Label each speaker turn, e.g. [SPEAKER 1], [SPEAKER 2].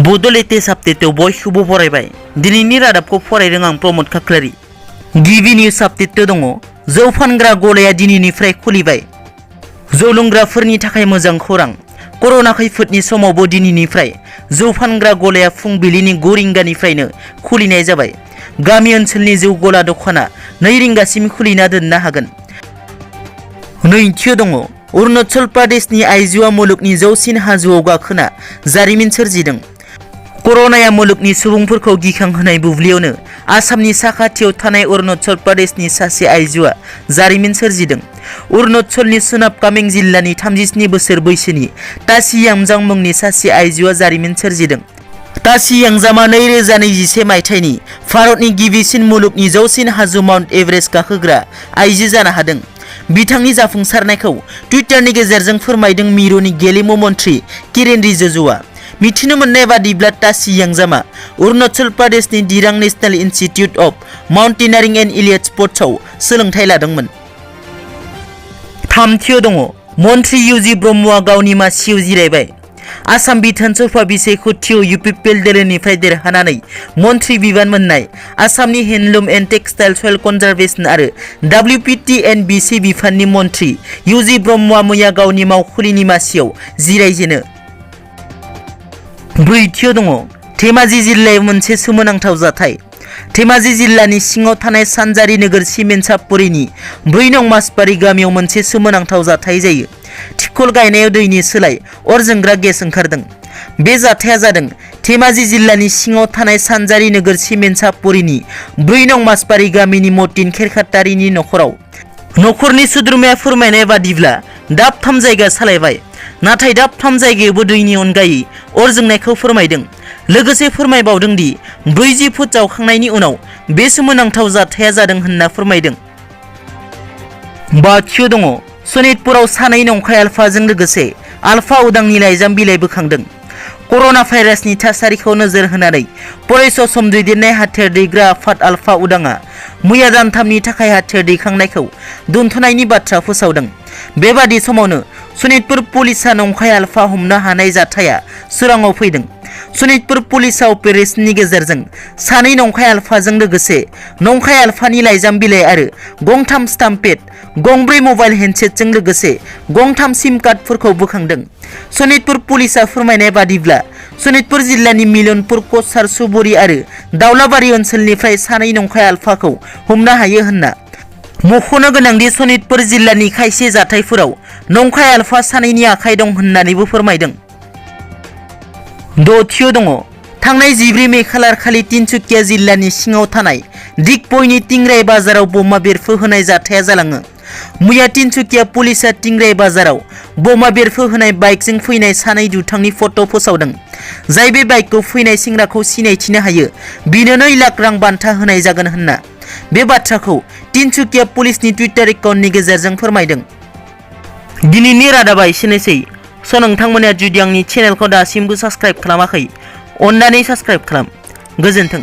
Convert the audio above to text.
[SPEAKER 1] Bodo latest update बयखौबो फरायबाय दिनैनि रादाबखौ फरायदों आं प्रमोद खाख्लारि। गिबि निउज आपडेट दङ। जौ फानग्रा गलाया दिनैनिफ्राय खुलिबाय। जौ लोंग्राफोरनि थाखाय मोजां खौरां। कर'ना खैफोदनि समावबो दिनैनिफ्राय जौ फानग्रा गलाया फुंबिलिनि 9 रिंगानिफ्रायनो खुलिनाय जाबाय। गामि ओनसोलनि जौ गला दखाना 2 रिंगासिम खुलिना दोननो हागोन। नैथियाव दङ। अरुणाचल प्रदेशनि आइजोआ मुलुगनि जौसिन हाजोआव गाखोना जारिमिन सोरजिदों। कर'नाया मुलुगनि सुबुंफोरखौ गिखांहोनाय बुब्लियावनो आसामनि साखाथियाव थानाय अरुणाचल प्रदेशनि सासे आइजोआ जारिमिन सोरजिदों। अरुणाचलनि सोनाब कामें जिल्लानि 37 बोसोर बैसोनि तासी यांजाम मुंनि सासे आइजोआ जारिमिन सोरजिदों। तासी यांजामा 2021 मायथाइनि भारतनि गिबिसिन मुलुगनि जौसिन हाजो माउन्ट एभारेस्ट गाखोग्रा आइजो जानो हादों। बिथांनि जाफुंसारनायखौ टुइटारनि गेजेरजों फोरमायदों मिरुनि गेलेमु मन्थ्रि किरेन रिजिजुआ। मिथिनो मोननाय बादिब्ला तासी यांजामा अरुणाचल प्रदेशनि Dirang national institute of mountaineering and allied स्पर्ट्सआव सोलोंथाइ लादोंमोन। थामथियाव दङ। मन्थ्रि इउजि ब्रह्मआ गावनि मासियाव जिरायबाय। आसाम बिधान सभा बिसायख'थियाव इउपिपिएल दोलोनिफ्राय देरहानानै मन्थ्रि बिबान मोननाय आसामनि handloom and textile Sayal conservation आरो WPTNBC बिफाननि मन्थ्रि इउजि ब्रह्मआ मैया गावनि मावखुलिनि मासियाव जिरायजेनो। ब्रैथियाव दङ। धेमाजि जिल्लायाव मोनसे सोमोनांथाव जाथाय। धेमाजि जिल्लानि सिङाव थानाय सानजारि नोगोर सिमेन्सापुरिनि 4 नं मासबारि गामियाव मोनसे सोमोनांथाव जाथाय जायो। थिखल गायनायाव दैनि सोलाय अर जोंग्रा गेस ओंखारदों। बे जाथाया जादों धेमाजि जिल्लानि सिङाव थानाय सानजारि नोगोर सिमेन्सापुरिनि 4 नं मासबारि गामिनि मतिन खेरखातारिनि नखराव। नखरनि सोद्रोमाया फोरमायनाय बादिब्ला दाबथाम जायगा सालायबाय, नाथाय दाबथाम जायगायावबो दैनि अनगायै अर जोंनायखौ फोरमायदों। लोगोसे फोरमायबावदों दि 40 फुट जावखांनायनि उनाव बे सोमोनांथाव जाथाया जादों होनना फोरमायदों। बाथियाव दङ। सनितपुराव सानै नंखाय आलफाजों लोगोसे आलफा उदांनि लाइजाम बिलाइ बोखांदों। कर'ना भाइरासनि थासारिखौ नोजोर होनानै फरायसा सम दैदेननाय हाथियार दैग्रा आफाद आलफा उदांआ मैया दानथामनि थाखाय हाथियार दैखांनायखौ दोनथ'नायनि बाथ्रा फोसावदों। बेबादि समावनो सनितपुर पुलिसआ नंखाय आलफा हमनो हानाय जाथाया सोराङाव फैदों। सनितपुर पुलिसआ अपारेशननि गेजेरजों सानै नंखाय आलफाजों लोगोसे नंखाय आलफानि लाइजाम बिलाइ आरो गंथाम स्टाम्प पेड, 2 मबाइल हेन्डसेटजों लोगोसे 2 सिम कार्डफोरखौ बोखांदों। सनितपुर पुलिसआ फोरमायनाय बादिब्ला सनितपुर जिल्लानि मिलनपुर कसार सुबुरि आरो दाउलाबारि ओनसोलनिफ्राय सानै नंखाय आलफाखौ हमनो हायो होनना। मख'नो गोनांदि सनितपुर जिल्लानि खायसे जाथायफोराव नंखाय आलफा सानैनि आखाइ दं होननानैबो फोरमायदों। दथियाव दङ। थांनाय 14 मे खालार खालि तिनसुकिया जिल्लानि सिङाव थानाय दिगबयनि टिंराय बाजाराव बमा बेरफोहोनाय जाथाया जालाङो। मैया तिनसुकिया पुलिसआ टिंराय बाजाराव बमा बेरफोहोनाय बाइकजों फैनाय सानै दुथांनि फट' फोसावदों। जाय बे बाइकखौ फैनाय सेंग्राखौ सिनायथिनो हायो बिनो 2 लाख रां बान्था होनाय जागोन होनना। बे बाथ्राखौ तिनसुकिया पुलिसनि टुइटार एकाउन्टनि गेजेरजों फोरमायदों। दिनैनि रादाबा एसेनोसै। नोंथांमोना जुदि आंनि चेनेलखौ दासिमबो साबस्क्राइब खालामाखै, अन्नानै साबस्क्राइब खालाम। गोजोन्थों।